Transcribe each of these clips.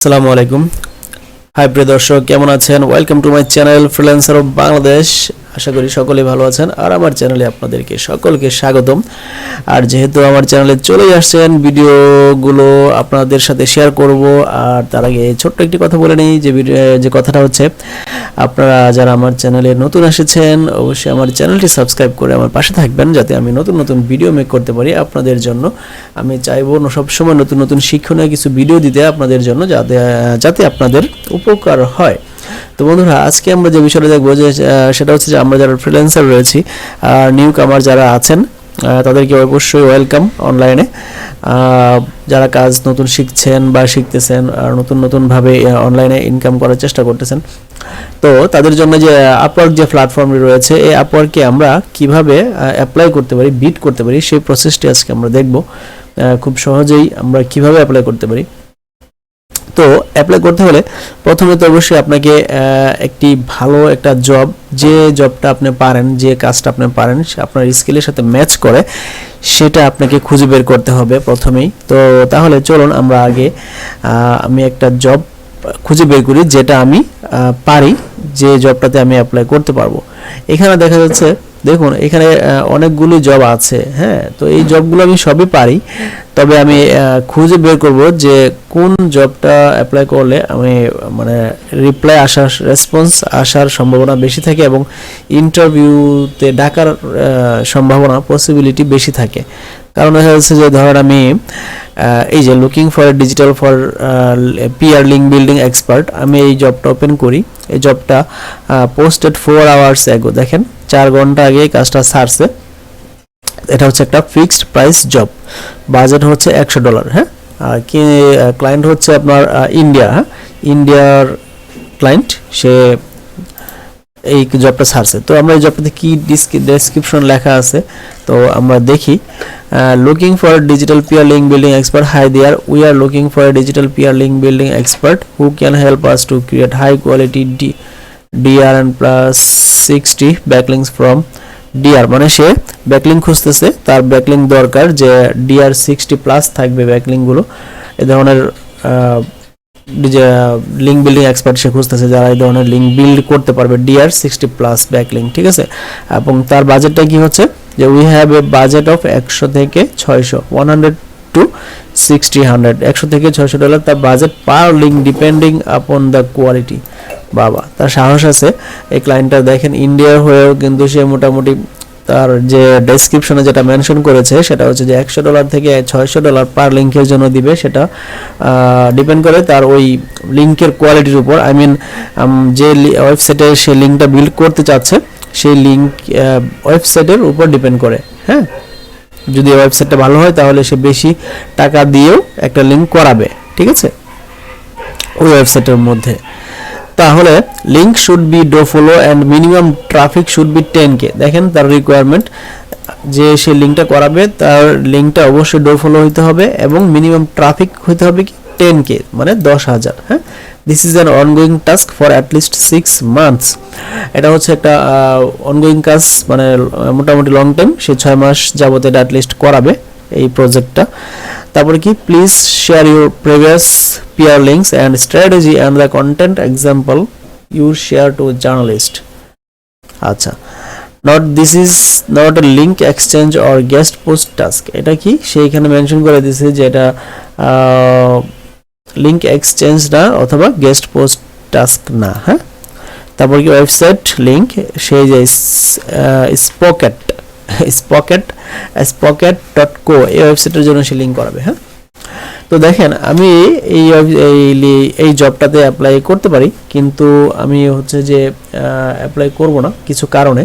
আসসালামু আলাইকুম। হাই প্রিয় দর্শক, কেমন আছেন? Welcome to my channel freelancer of Bangladesh. আশা করি সকলেই ভালো আছেন আর আমার চ্যানেলে আপনাদেরকে সকলকে স্বাগতম। আর যেহেতু আমার চ্যানেলে চলে আসছেন, ভিডিওগুলো আপনাদের সাথে শেয়ার করব। আর তার আগে ছোট্ট একটি কথা বলে নিই, যে কথাটা হচ্ছে, আপনারা যারা আমার চ্যানেলে নতুন এসেছেন অবশ্যই আমার চ্যানেলটি সাবস্ক্রাইব করে আমার পাশে থাকবেন, যাতে আমি নতুন নতুন ভিডিও মেক করতে পারি আপনাদের জন্য। আমি চাইবো সবসময় নতুন নতুন শিক্ষণীয় কিছু ভিডিও দিতে আপনাদের জন্য, যাতে আপনাদের উপকার হয়। তো বন্ধুরা, আজকে আমরা যে বিষয়টা দেখবো সেটা হচ্ছে যে আমরা যারা ফ্রিল্যান্সার রয়েছি আর নিউ কামার যারা আছেন তাদেরকে অবশ্যই ওয়েলকাম অনলাইনে। যারা কাজ নতুন শিখছেন বা শিখতেছেন আর নতুনভাবে অনলাইনে ইনকাম করার চেষ্টা করতেছেন, তো তাদের জন্য যে আপওয়ার্ক যে প্ল্যাটফর্মটি রয়েছে, এই আপওয়ার্কে আমরা কিভাবে অ্যাপ্লাই করতে পারি, বিড করতে পারি, সেই প্রসেসটি আজকে আমরা দেখব। খুব সহজেই আমরা কিভাবে অ্যাপ্লাই করতে পারি। তো অ্যাপ্লাই করতে হলে প্রথমে তো অবশ্যই আপনাকে একটি ভালো একটা জব, যে জবটা আপনি পারেন, যে কাজটা আপনি পারেন, আপনার স্কিলের সাথে ম্যাচ করে, সেটা আপনাকে খুঁজে বের করতে হবে প্রথমেই। তো তাহলে চলুন আমরা আগে আমি একটা জব খুঁজে বের করি যেটা আমি পারি, যে জবটাতে আমি অ্যাপ্লাই করতে পারবো। এখানে দেখা যাচ্ছে, দেখুন এখানে অনেকগুলো জব আছে। হ্যাঁ, তো এই জবগুলো আমি সবই পারি, তবে আমি খুঁজে বের করব যে কোন জবটা অ্যাপ্লাই করলে আমি মানে রিপ্লাই আসার, রেসপন্স আসার সম্ভাবনা বেশি থাকে এবং ইন্টারভিউতে ডাকার সম্ভাবনা, পসিবিলিটি বেশি থাকে। কারণ দেখা যাচ্ছে যে ধরেন আমি এই যে looking for digital for PR link building expert, আমি এই জবটা ওপেন করি। এই জবটা পোস্টেড 4 আওয়ার্স অ্যাগো, দেখেন 4 ঘন্টা আগে কাজটা ছাড়ছে। এটা হচ্ছে একটা ফিক্সড প্রাইস জব, বাজেট হচ্ছে $100। হ্যাঁ, আর কি ক্লায়েন্ট হচ্ছে আপনার ইন্ডিয়া। হ্যাঁ, ইন্ডিয়ার ক্লায়েন্ট, সে এই জবটা ছাড়ছে। তো আমরা এই জবটাতে কি ডেসক্রিপশন লেখা আছে, তো আমরা দেখি। Looking for digital PR link building expert, hi there, we are looking for a digital PR link building expert who can help us to create high quality DR and +60 backlinks from DR. মানে সে backlink খুঁজতেছে, তার backlink দরকার যে DR 60+ থাকবে ব্যাকলিঙ্কগুলো। এ ধরনের link building expert সে খুঁজতেছে, যারা এই ধরনের লিঙ্ক বিল্ড করতে পারবে ডিআর 60+ ব্যাকলিঙ্ক। ঠিক আছে, এবং তার বাজেটটা কি হচ্ছে যে we have a budget of 100 থেকে 600, 100 to 60, 100 থেকে $600 তার budget per link, depending upon the quality. বাবা, তার সাহস আছে। এই ক্লায়েন্টটা দেখেন ইন্ডিয়ার হয়েও কিন্তু সে মোটামুটি তার যে ডেসক্রিপশনে যেটা মেনশন করেছে সেটা হচ্ছে যে $100 থেকে $600 পার লিঙ্কের জন্য দিবে। সেটা ডিপেন্ড করে তার ওই লিঙ্কের কোয়ালিটির উপর। আই মিন, যে ওয়েবসাইটে সে লিঙ্কটা বিল্ড করতে চাচ্ছে, সেই লিঙ্ক ওয়েবসাইটের উপর ডিপেন্ড করে। হ্যাঁ, যদি ওয়েবসাইটটা ভালো হয় তাহলে সে বেশি টাকা দিয়েও একটা লিঙ্ক করাবে। ঠিক আছে, ওই ওয়েবসাইটের মধ্যে। তাহলে link should be dofollow and minimum traffic should be 10K। দেখেন তার রিকোয়ারমেন্ট, যে সে লিঙ্কটা করাবে তার লিঙ্কটা অবশ্যই ডো ফলো হইতে হবে এবং মিনিমাম ট্রাফিক হইতে হবে কি 10K, মানে 10,000। হ্যাঁ, this is an ongoing task for at least 6 months। এটা হচ্ছে একটা অনগোয়িং কাজ, মানে মোটামুটি লং টাইম, সে 6 মাস যাবত এটা অ্যাটলিস্ট করাবে এই প্রজেক্টটা। তারপরে কি, please share your previous peer links and strategy and the content example you share to journalist. আচ্ছা, this is not a link exchange or guest post task. এটা কি, সেইখানে মেনশন করে দিয়েছে যে এটা লিঙ্ক এক্সচেঞ্জ না অথবা গেস্ট পোস্ট টাস্ক না। হ্যাঁ, তারপর কি, ওয়েবসাইট লিঙ্ক, সেই যে spocket.co এই ওয়েবসাইটের জন্য সে লিঙ্ক করাবে। হ্যাঁ, তো দেখেন আমি এই জবটাতে অ্যাপ্লাই করতে পারি, কিন্তু আমি হচ্ছে যে অ্যাপ্লাই করব না কিছু কারণে।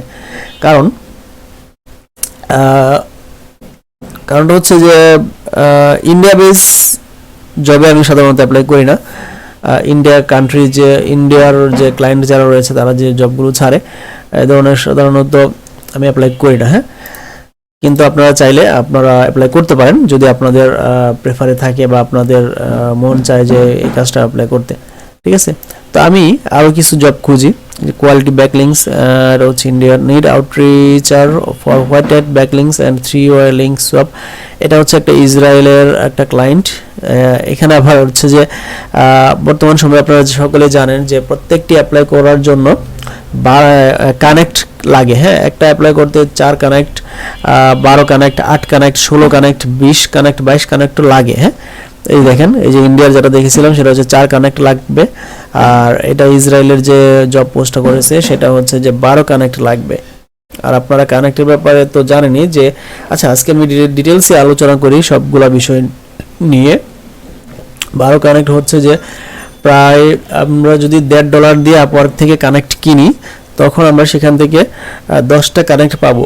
কারণটা হচ্ছে যে ইন্ডিয়া বেস জবে আমি সাধারণত অ্যাপ্লাই করি না। ইন্ডিয়া কান্ট্রি, যে ইন্ডিয়ার যে ক্লায়েন্ট যারা রয়েছে তারা যে জবগুলো ছাড়ে, এই ধরনের সাধারণত আমি অ্যাপ্লাই করি না। হ্যাঁ, কিন্তু আপনারা চাইলে আপনারা অ্যাপ্লাই করতে পারেন যদি আপনাদের প্রেফারে থাকে বা আপনাদের মন চায় যে এই কাজটা অ্যাপ্লাই করতে। ঠিক আছে। তো আমি আরও কিছু জব খুঁজি, কোয়ালিটি ব্যাকলিংস, আর হচ্ছে ইন্ডিয়ার need outreacher for white hat backlinks and 3-way link swap. এটা হচ্ছে একটা ইসরায়েলের একটা ক্লায়েন্ট। এখানে আবার হচ্ছে যে বর্তমান সময়ে আপনারা সকলে জানেন যে প্রত্যেকটি অ্যাপ্লাই করার জন্য কানেক্ট লাগে। হ্যাঁ, একটা অ্যাপ্লাই করতে 4 connect, 12 connect, 8 connect, 16 connect, 20 connect, 22 connect লাগে। হ্যাঁ, এই দেখেন, এই যে ইন্ডিয়ার যেটা দেখেছিলাম সেটা হচ্ছে 4 কানেক্ট লাগবে, আর এটা ইসরায়েলের যে জব পোস্টটা করেছে সেটা হচ্ছে যে 12 কানেক্ট লাগবে। আর আপনারা কানেক্টের ব্যাপারে তো জানেনই যে, আচ্ছা আজকে আমি ডিটেলসে আলোচনা করি সবগুলা বিষয় নিয়ে। 12 কানেক্ট হচ্ছে যে প্রায় আমরা যদি $1.5 দিয়ে আপওয়ার্ক থেকে কানেক্ট কিনি, তখন আমরা সেখান থেকে 10টা কানেক্ট পাবো।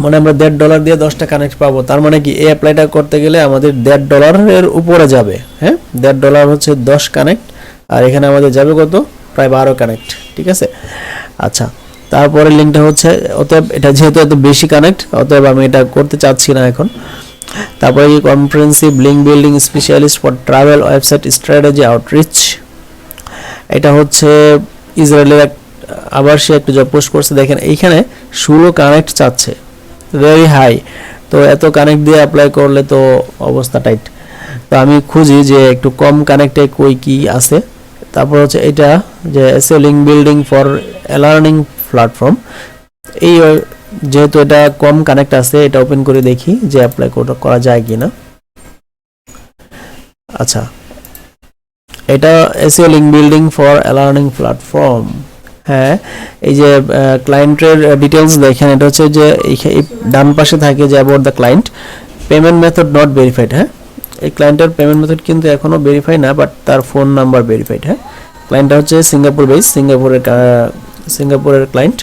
মানে আমরা $1.5 দিয়ে 10টা কানেক্ট পাবো। তার মানে কি, এই অ্যাপ্লাইটা করতে গেলে আমাদের $1.5 উপরে যাবে। হ্যাঁ, $1.5 হচ্ছে 10 কানেক্ট, আর এখানে আমাদের যাবে কত, প্রায় 12 কানেক্ট। ঠিক আছে। আচ্ছা, তারপরে লিঙ্কটা হচ্ছে, অতএব এটা যেহেতু এত বেশি কানেক্ট, অতএব আমি এটা করতে চাচ্ছি না এখন। তারপরে কি, comprehensive link building specialist for travel website strategy outreach. এটা হচ্ছে ইসরায়েলের আবার সে একটা জব পোস্ট করছে। দেখেন এইখানে 16 কানেক্ট চাচ্ছে, ভেরি হাই। তো এত কানেক্ট দিয়ে অ্যাপ্লাই করলে তো অবস্থা টাইট। তো আমি খুঁজি যে একটু কম কানেক্টে কই কি আছে। তারপর হচ্ছে এটা যে SEO link building for learning platform. এই যেহেতু এটা কম কানেক্ট আছে, এটা ওপেন করে দেখি যে অ্যাপ্লাই করা যায় কিনা। আচ্ছা, এটা SEO link building for learning platform. হ্যাঁ, এই যে ক্লায়েন্টের ডিটেলস দেখেন, এটা হচ্ছে যে ডান পাশে থাকে যে about the client, payment method not verified. হ্যাঁ, এই ক্লায়েন্টের পেমেন্ট মেথড কিন্তু এখনো ভেরিফাই না, বাট তার ফোন নাম্বার ভেরিফাইড। হ্যাঁ, ক্লায়েন্টটা হচ্ছে সিঙ্গাপুর বেস, সিঙ্গাপুরের ক্লায়েন্ট।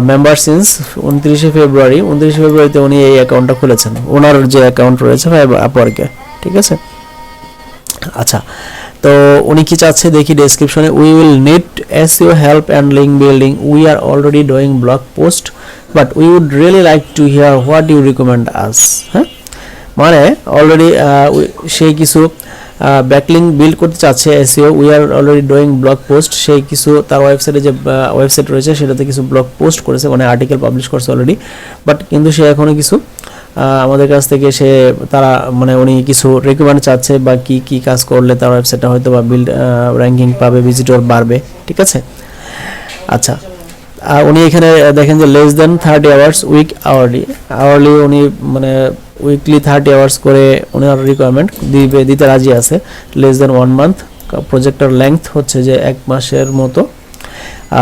মেম্বার সিন্স 29 ফেব্রুয়ারিতে উনি এই অ্যাকাউন্টটা খুলেছেন, ওনার যে অ্যাকাউন্ট রয়েছে আপওয়ার্কে। ঠিক আছে। আচ্ছা, তো উনি কি চাচ্ছে দেখি ডেসক্রিপশনে, we will need SEO help and link building, we are already doing blog post but we would really like to hear what you recommend us. হ্যাঁ, মানে অলরেডি সেই কিছু ব্যাকলিঙ্ক বিল্ড করতে চাচ্ছে SEO, we are already doing blog post. সেই কিছু তার ওয়েবসাইটে যে ওয়েবসাইট রয়েছে সেটাতে কিছু ব্লগ পোস্ট করেছে, মানে আর্টিকেল পাবলিশ করছে অলরেডি, বাট কিন্তু সে এখনও কিছু আমাদের কাছ থেকে তারা মানে উনি কিছু রেকমেন্ড চাচ্ছে, বা কি কি কাজ করলে তার ওয়েবসাইটটা হয়তো বা বিল্ড র্যাঙ্কিং পাবে, ভিজিটর বাড়বে। ঠিক আছে। আচ্ছা, উনি এখানে দেখেন যে less than 30 hours week hourly উনি মানে উইকলি 30 আওয়ার্স করে ওনার রিকোয়ারমেন্ট দিতে রাজি আছে। লেস দেন 1 মান্থ, প্রজেক্টের লেংথ হচ্ছে যে 1 মাসের মতো,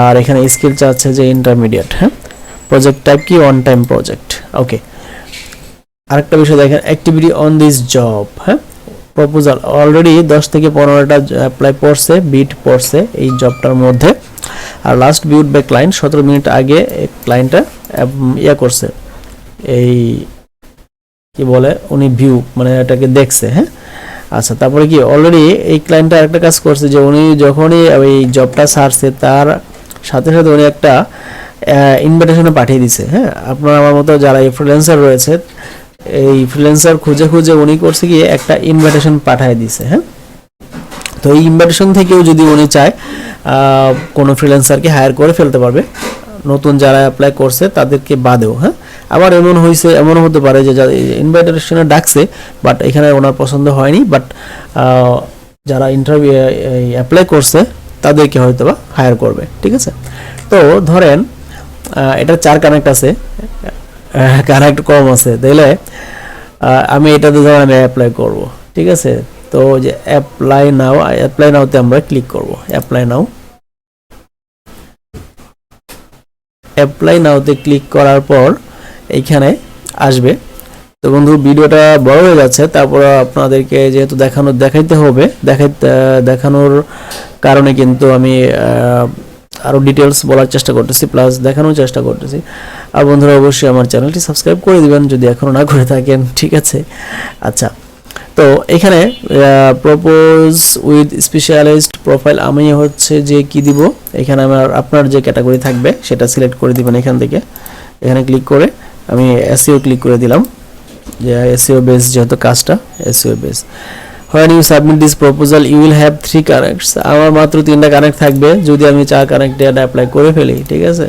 আর এখানে স্কিল চাচ্ছে যে ইন্টারমিডিয়েট। হ্যাঁ, প্রজেক্ট টাইপ কি, ওয়ান টাইম প্রজেক্ট। ওকে, আরেকটা বিষয় দেখেন, অ্যাক্টিভিটি অন দিস জব। হ্যাঁ, প্রপোজাল অলরেডি 10 থেকে 15টা অ্যাপ্লাই পড়ছে, বিট পড়ছে এই জবটার মধ্যে। আর last viewed by client 17 minute আগে ক্লায়েন্টটা করছে, এই কি বলে উনি ভিউ মানে এটাকে দেখছে। হ্যাঁ, আচ্ছা, তারপরে কি অলরেডি এই ক্লায়েন্টটা আরেকটা কাজ করছে যে উনি যখনই ওই জবটা ছাড়ছে তার সাথে সাথে উনি একটা ইনভিটেশনে পাঠিয়ে দিছে। হ্যাঁ, আপনার আমার মতো যারা এই ফ্রিল্যান্সার রয়েছে, এই ফ্রিল্যান্সার খুঁজে খুঁজে উনি করছে কি একটা ইনভিটেশন পাঠিয়ে দিছে। হ্যাঁ, তো এই ইনভিটেশন থেকেও যদি উনি চায় কোনো ফ্রিল্যান্সারকে হায়ার করে ফেলতে পারবে, নতুন যারা অ্যাপ্লাই করছে তাদেরকে বাদেও। হ্যাঁ, আবার এমনও হতে পারে যে ইনভিটেশনে ডাকছে বাট এখানে ওনার পছন্দ হয়নি, বাট যারা ইন্টারভিউ অ্যাপ্লাই করছে তাদেরকে হয়তো বা হায়ার করবে। ঠিক আছে। তো ধরেন এটা 4 কানেক্ট আছে, কানেক্ট কম আছে, তাইলে আমি এটাতে ধরেন আমি অ্যাপ্লাই করব। ঠিক আছে। তো যে অ্যাপ্লাই নাওতে আমরা ক্লিক করব। অ্যাপ্লাই নাওতে ক্লিক করার পর এইখানে আসবে। তো বন্ধু, ভিডিওটা বড় হয়ে যাচ্ছে, তারপর আপনাদেরকে যেহেতু দেখাইতে হবে, দেখানোর কারণে কিন্তু আমি আরও ডিটেলস বলার চেষ্টা করতেছি, প্লাস দেখানোর চেষ্টা করতেছি। আর বন্ধুরা অবশ্যই আমার চ্যানেলটি সাবস্ক্রাইব করে দিবেন যদি এখনও না করে থাকেন। ঠিক আছে। আচ্ছা, তো এখানে প্রপোজ উইথ স্পেশালিস্ট প্রোফাইল আমি হচ্ছে যে কি দিব, এখানে আপনার যে ক্যাটাগরি থাকবে সেটা সিলেক্ট করে দিবেন। এখান থেকে এখানে ক্লিক করে আমি এসইও ক্লিক করে দিলাম, যে এসইও বেস যেহেতু কাজটা SEO base. when you submit this proposal you will have 3 connects আমার মাত্র 3টা কানেক্ট থাকবে যদি আমি 4 কানেক্টে এটা অ্যাপ্লাই করে ফেলি ঠিক আছে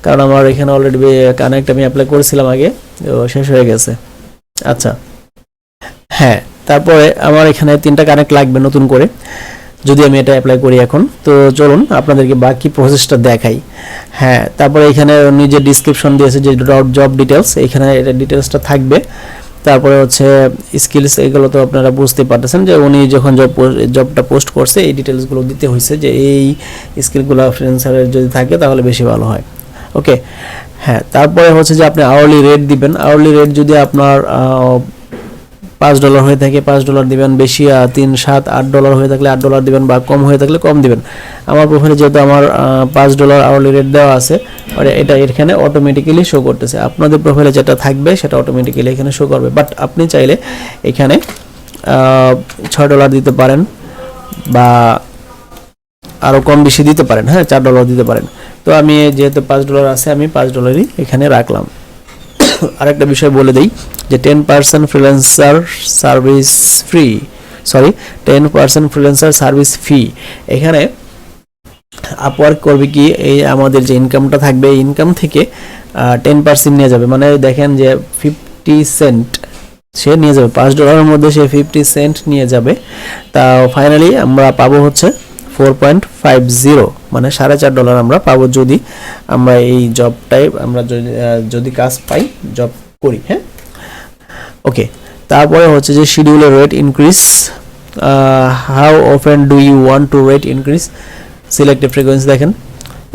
কারণ আমার এখানে অলরেডি কানেক্ট আমি অ্যাপ্লাই করেছিলাম আগে তো শেষ হয়ে গেছে আচ্ছা হ্যাঁ তারপরে আমার এখানে 3টা কানেক্ট লাগবে নতুন করে যদি আমি এটা অ্যাপ্লাই করি এখন তো চলুন আপনাদেরকে বাকি প্রসেসটা দেখাই হ্যাঁ তারপরে এখানে নিজে ডেসক্রিপশন দিয়েছে যে জব ডিটেইলস এখানে এটা ডিটেইলসটা থাকবে তারপরে হচ্ছে স্কিলস এগুলো তো আপনারা বুঝতে পারতেছেন যে উনি যখন জবটা পোস্ট করছে এই ডিটেইলসগুলো দিতে হয়েছে যে এই স্কিলগুলো ফ্রিল্যান্সারের যদি থাকে তাহলে বেশি ভালো হয় ওকে হ্যাঁ তারপরে হচ্ছে যে আপনি আওয়ারলি রেট দিবেন আওয়ারলি রেট যদি আপনার $5 হয়ে থাকে $5 দিবেন বেশি 3 7 $8 হয়ে থাকলে $8 দিবেন বা কম হয়ে থাকলে কম দিবেন আমার প্রোফাইলে যেহেতু আমার $5 আওয়ারলি রেট দেওয়া আছে আর এটা এখানে অটোমেটিক্যালি শো করতেছে আপনাদের প্রোফাইলে যেটা থাকবে সেটা অটোমেটিক্যালি এখানে শো করবে বাট আপনি চাইলে এখানে $6 দিতে পারেন বা আরো কম বেশি দিতে পারেন হ্যাঁ $4 দিতে পারেন তো আমি যেহেতু $5 আছে আমি $5ই এখানে রাখলাম আরেকটা বিষয় বলে দেই যে 10% freelancer service free 10% freelancer service ফি এখানে আপওয়ার্ক করবে কি এই আমাদের যে ইনকামটা থাকবে এই ইনকাম থেকে 10% নিয়ে যাবে মানে দেখেন যে 50 সেন্ট সে নিয়ে যাবে $5 মধ্যে সে 50 সেন্ট নিয়ে যাবে তা ফাইনালি আমরা পাবো হচ্ছে 4.50 মানে $4.5 আমরা পাবো যদি আমরা এই জবটাই আমরা যদি কাজ পাই জব করি হ্যাঁ ওকে তারপরে হচ্ছে যে শিডিউলের rate increase how often do you want to rate increase select frequency দেখেন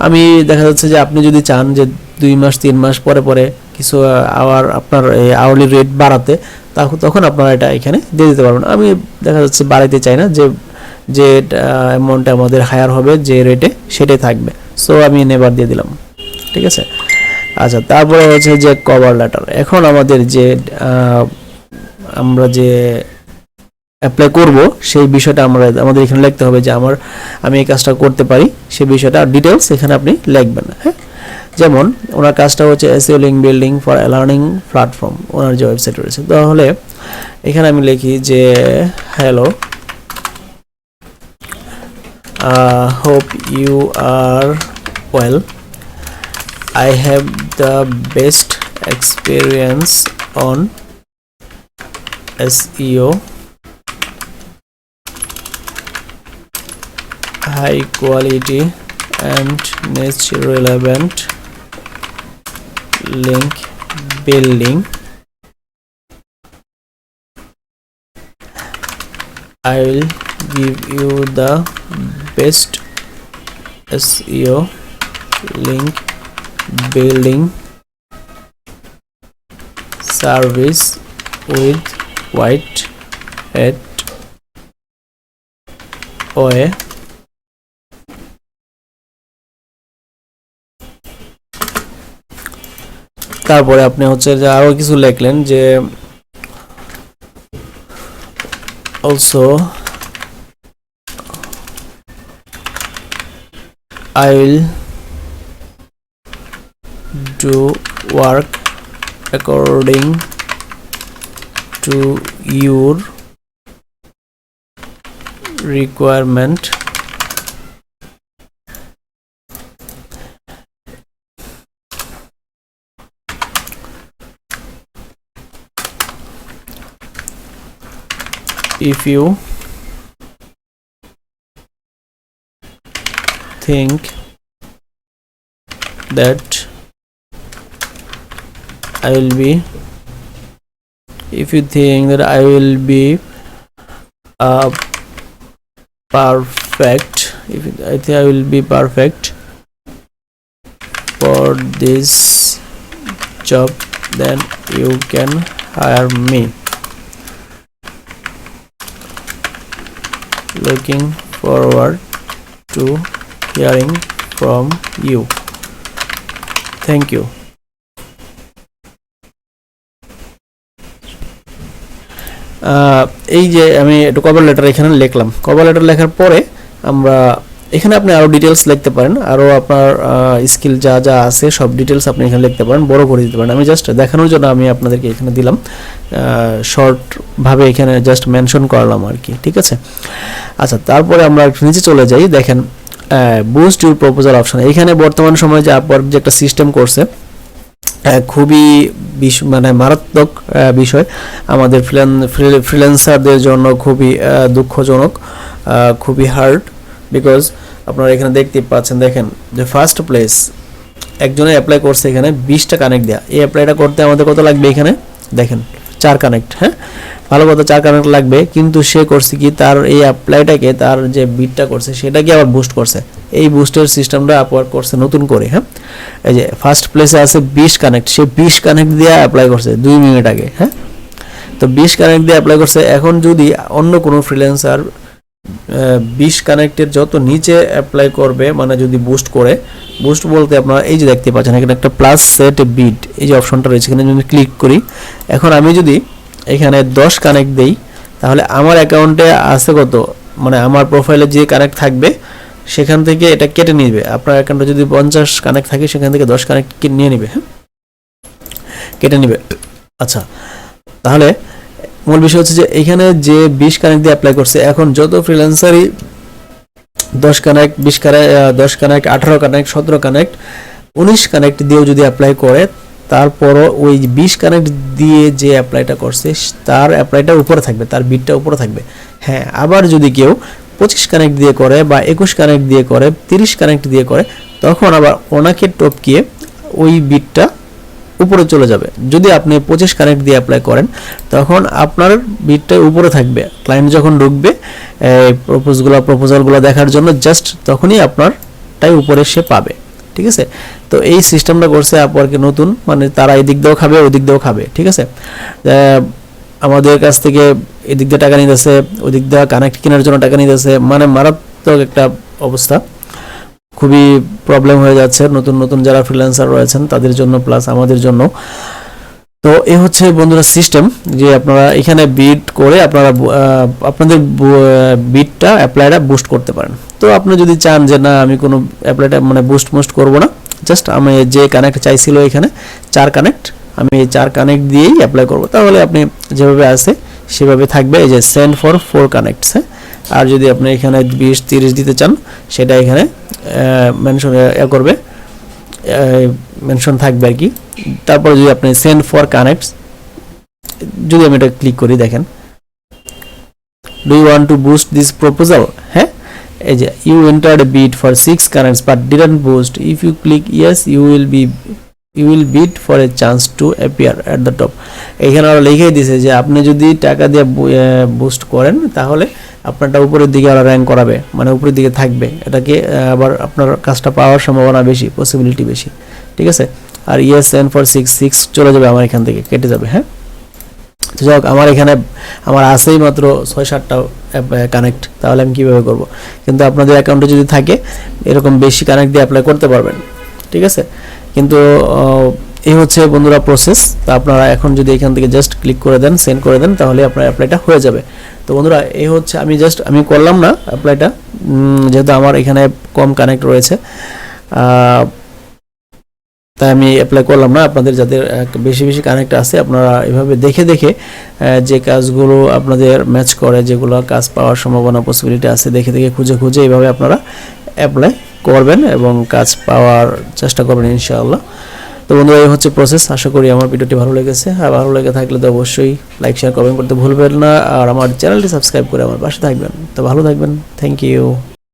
আমি দেখা যাচ্ছে যে আপনি যদি চান যে 2 মাস 3 মাস পরে পরে কিছু আবার আপনার আওয়ারলি রেট বাড়াতে তখন আপনারা এটা এখানে দিয়ে দিতে পারবেন আমি দেখা যাচ্ছে বাড়াইতে চাই না যে অ্যামাউন্টটা আমাদের হায়ার হবে যে রেটে সেটাই থাকবে সো আমি নেভার দিয়ে দিলাম ঠিক আছে আচ্ছা তারপরে হচ্ছে যে কভার লেটার এখন আমাদের যে আমরা যে অ্যাপ্লাই করব সেই বিষয়টা আমাদের এখানে লিখতে হবে যে আমি এই কাজটা করতে পারি সেই বিষয়টা ডিটেইলস এখানে আপনি লিখবেন হ্যাঁ যেমন ওনার কাজটা হচ্ছে SEO link building for learning platform ওনার যে ওয়েবসাইট রয়েছে তাহলে এখানে আমি লিখি যে hello hope you are well I have the best experience on SEO high quality and niche relevant link building I will give you the best SEO link building service with white hat OA তারপরে আপনি হচ্ছে যে আরো কিছু লিখলেন যে also I will do work according to your requirement if you think that I will be perfect I think I will be perfect for this job then you can hire me looking forward to hearing from you thank you এই যে আমি একটু cover letter এখানে লিখলাম cover letter লেখার পরে আমরা এখানে আপনি আরও ডিটেলস লিখতে পারেন, আরও আপনার স্কিল যা যা আছে সব ডিটেলস আপনি এখানে লিখতে পারেন, বড় করে দিতে পারেন। আমি জাস্ট দেখানোর জন্য আমি আপনাদেরকে এখানে দিলাম, শর্টভাবে এখানে জাস্ট মেনশন করলাম আর কি, ঠিক আছে। আচ্ছা, তারপরে আমরা নিচে চলে যাই। দেখেন বুস্ট ইউর প্রপোজাল অপশন। এখানে বর্তমান সময়ে যে আপওয়ার্ক যে একটা সিস্টেম করছে, খুবই মানে মারাত্মক বিষয় আমাদের ফ্রিল্যান্সারদের জন্য, খুবই দুঃখজনক, খুবই হার্ড। বিকজ আপনারা এখানে দেখতে পাচ্ছেন, দেখেন যে ফার্স্ট প্লেস একজনে অ্যাপ্লাই করছে এখানে 20টা কানেক্ট দেওয়া। এই অ্যাপ্লাইটা করতে আমাদের কত লাগবে এখানে দেখেন 4 কানেক্ট। হ্যাঁ, ভালো কথা, 4 কানেক্ট লাগবে, কিন্তু সে করছে কি তার এই অ্যাপ্লাইটাকে, তার যে বিটটা করছে সেটাকে আবার বুস্ট করছে। এই বুস্টের সিস্টেমটা আপওয়ার্ক করছে নতুন করে। হ্যাঁ, এই যে ফার্স্ট প্লেসে আছে 20 কানেক্ট, সে 20 কানেক্ট দিয়ে অ্যাপ্লাই করছে 2 মিনিট আগে। হ্যাঁ, তো 20 কানেক্ট দিয়ে অ্যাপ্লাই করছে। এখন যদি অন্য কোনো ফ্রিল্যান্সার 20 কানেক্টের যত নিচে অ্যাপ্লাই করবে, মানে যদি বুস্ট করে, বুস্ট বলতে আপনারা এই যে দেখতে পাচ্ছেন এখানে একটা প্লাস সেট বিট, এই যে অপশনটা রয়েছে এখানে যদি ক্লিক করি, এখন আমি যদি এখানে 10 কানেক্ট দেই, তাহলে আমার অ্যাকাউন্টে আছে কত, মানে আমার প্রোফাইলে যে কানেক্ট থাকবে সেখান থেকে এটা কেটে নিবে। আপনার অ্যাকাউন্টে যদি 50 কানেক্ট থাকে সেখান থেকে 10 কানেক্ট নিয়ে নিবে, হ্যাঁ, কেটে নিবে। আচ্ছা, তাহলে মূল বিষয় হচ্ছে যে এখানে যে 20 কানেক্ট দিয়ে অ্যাপ্লাই করছে, এখন যত ফ্রিল্যান্সারই 10 connect, 20 connect, 10 connect, 18 connect, 17 connect, 19 connect দিয়েও যদি অ্যাপ্লাই করে, তারপরও ওই 20 কানেক্ট দিয়ে যে অ্যাপ্লাইটা করছে তার অ্যাপ্লাইটা উপরে থাকবে, তার বিটটা উপরে থাকবে। হ্যাঁ, আবার যদি কেউ 25 কানেক্ট দিয়ে করে বা 21 কানেক্ট দিয়ে করে, 30 কানেক্ট দিয়ে করে, তখন আবার ওনাকে টপকিয়ে ওই বিটটা উপরে চলে যাবে। যদি আপনি 25 কানেক্ট দিয়ে অ্যাপ্লাই করেন, তখন আপনার বিটটা উপরে থাকবে। ক্লায়েন্ট যখন ঢুকবে প্রপোজালগুলো দেখার জন্য, জাস্ট তখনই আপনারটাই উপরে সে পাবে, ঠিক আছে। তো এই সিস্টেমটা করছে আপওয়ার্কে নতুন, মানে তারা এদিক দিয়েও খাবে ওদিক দিয়েও খাবে, ঠিক আছে। আমাদের কাছ থেকে এদিক দিয়ে টাকা নিতেছে, ওদিক দিয়ে কানেক্ট কেনার জন্য টাকা নিতেছে, মানে মারাত্মক একটা অবস্থা, খুবই প্রবলেম হয়ে যাচ্ছে নতুন নতুন যারা ফ্রিল্যান্সার রয়েছেন তাদের জন্য, প্লাস আমাদের জন্য। তো এই হচ্ছে বন্ধুরা সিস্টেম, যে আপনারা এখানে বিট করে আপনারা আপনাদের বিটটা অ্যাপ্লাইটা বুস্ট করতে পারেন। তো আপনি যদি চান যে না আমি কোনো অ্যাপ্লাইটা মানে বুস্ট করবো না, জাস্ট আমি যে কানেক্ট চাইছিল এখানে 4 কানেক্ট, আমি এই 4 কানেক্ট দিয়েই অ্যাপ্লাই করব, তাহলে আপনি যেভাবে আছে সেভাবে থাকবে। এই যে সেন্ড ফর 4 কানেক্টস। হ্যাঁ, আর যদি আপনি এখানে 20-30 দিতে চান, সেটা এখানে মেনশন করবে, মেনশন থাকবে আর কি। তারপরে যদি আপনি সেন্ড ফর কানেক্টস, যদি আমি এটা ক্লিক করি, দেখেন do you want to boost this proposal. হ্যাঁ, এই যে you entered a bid for 6 connects but didn't boost, if you click yes you will bid for a chance to appear at the top. এখানে আরো লিখেই দিয়েছে যে আপনি যদি টাকা দিয়ে বুস্ট করেন, তাহলে আপনারটা উপরের দিকে আরো র্যাঙ্ক করাবে, মানে উপরের দিকে থাকবে, এটাকে আবার আপনার কাজটা পাওয়ার সম্ভাবনা বেশি, পসিবিলিটি বেশি, ঠিক আছে। আর ইয়েস সেন্ড ফর 6 চলে যাবে, আমার এখান থেকে কেটে যাবে। হ্যাঁ, তো যাই হোক, আমার এখানে আমার আছেই মাত্র 6-7টা কানেক্ট, তাহলে আমি কীভাবে করব। কিন্তু আপনাদের অ্যাকাউন্টে যদি থাকে এরকম বেশি কানেক্ট দিয়ে অ্যাপ্লাই করতে পারবেন, ঠিক আছে। কিন্তু এই হচ্ছে বন্ধুরা প্রসেস। তো আপনারা এখন যদি এখান থেকে জাস্ট ক্লিক করে দেন, সেন্ড করে দেন, তাহলে আপনার অ্যাপ্লাইটা হয়ে যাবে। তো বন্ধুরা এই হচ্ছে, আমি করলাম না অ্যাপ্লাইটা, যেহেতু আমার এখানে কম কানেক্ট রয়েছে, তাই আমি অ্যাপ্লাই করলাম না। আপনাদের যাদের বেশি বেশি কানেক্ট আছে, আপনারা এভাবে দেখে দেখে যে কাজগুলো আপনাদের ম্যাচ করে, যেগুলো কাজ পাওয়ার সম্ভাবনা পসিবিলিটি আছে, দেখে দেখে খুঁজে খুঁজে এইভাবে আপনারা অ্যাপ্লাই করবেন এবং কাজ পাওয়ার চেষ্টা করবেন ইনশাআল্লাহ। তো বন্ধুরা এই হচ্ছে প্রসেস। আশা করি আমার ভিডিওটি ভালো লেগেছে, আর ভালো লেগে থাকলে তো অবশ্যই লাইক শেয়ার কমেন্ট করতে ভুলবেন না, আর আমার চ্যানেলটি সাবস্ক্রাইব করে আমার পাশে থাকবেন। তো ভালো থাকবেন, থ্যাংক ইউ।